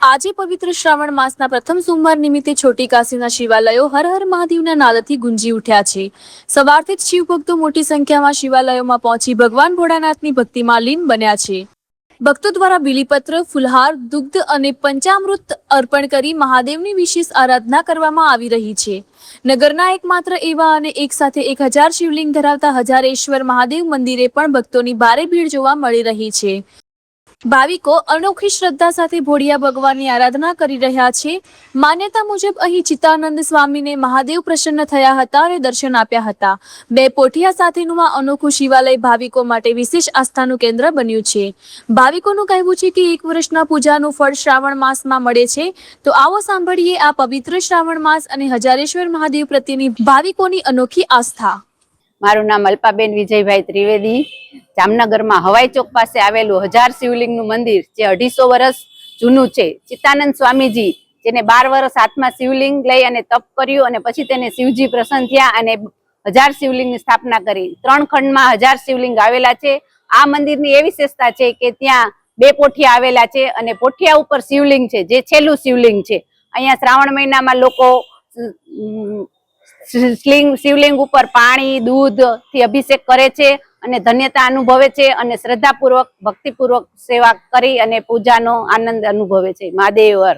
આજે પવિત્ર શ્રાવણ માસના પ્રથમ સોમવાર નિમિત્તે છોટી કાશીના શિવાલયો હર હર મહાદેવના નાદથી ગુંજી ઉઠ્યા છે। સવારથી જ શિવ ભક્તો મોટી સંખ્યામાં શિવાલયોમાં પહોંચી ભગવાન ભોળાનાથની ભક્તિમાં લીન બન્યા છે। ભક્તો દ્વારા બીલીપત્ર, ફુલહાર, દુગ્ધ અને પંચામૃત અર્પણ કરી મહાદેવની વિશેષ આરાધના કરવામાં આવી રહી છે। નગરના એકમાત્ર એવા અને એક સાથે 1000 શિવલિંગ ધરાવતા હજારેશ્વર મહાદેવ મંદિરે પણ ભક્તોની ભારે ભીડ જોવા મળી રહી છે। ભાવિકો અનોખી શ્રદ્ધા સાથે ભોળિયા ભગવાનની આરાધના કરી રહ્યા છે। માન્યતા મુજબ અહીં ચિત્તાનંદ સ્વામીને મહાદેવ પ્રસન્ન થયા હતા અને દર્શન આપ્યા હતા। બે પોઠિયા સાથેનું આ અનોખું શિવાલય ભાવિકો માટે વિશેષ આસ્થાનું કેન્દ્ર બન્યું છે। ભાવિકોનું કહેવું છે કે 1 વર્ષના પૂજાનું ફળ શ્રાવણ માસમાં મળે છે। તો આવો સાંભળીએ આ પવિત્ર શ્રાવણ માસ અને હજારેશ્વર મહાદેવ પ્રત્યેની ભાવિકોની અનોખી આસ્થા। મારું નામ અલ્પાબેન વિજયભાઈ ત્રિવેદી। જામનગરમાં હવાઈ ચોક પાસે આવેલું 1000 શિવલિંગનું મંદિર જે 250 વર્ષ જૂનું છે। ચિત્તાનંદ સ્વામીજી જેને 12 વર્ષ હાથમાં શિવલિંગ લઈ અને તપ કર્યું અને પછી તેને શિવજી પ્રસન્ન થયા અને 1000 શિવલિંગની સ્થાપના કરી। 3 ખંડમાં 1000 શિવલિંગ આવેલા છે। આ મંદિરની એવી વિશેષતા છે કે ત્યાં 2 પોઠિયા આવેલા છે અને પોઠિયા ઉપર શિવલિંગ છે જે છેલ્લું શિવલિંગ છે। અહીંયા શ્રાવણ મહિનામાં લોકો શિવલિંગ ઉપર પાણી, દૂધ થી અભિષેક કરે છે અને ધન્યતા અનુભવે છે અને શ્રદ્ધાપૂર્વક, ભક્તિપૂર્વક સેવા કરી અને પૂજાનો આનંદ અનુભવે છે। મહાદેવ હર।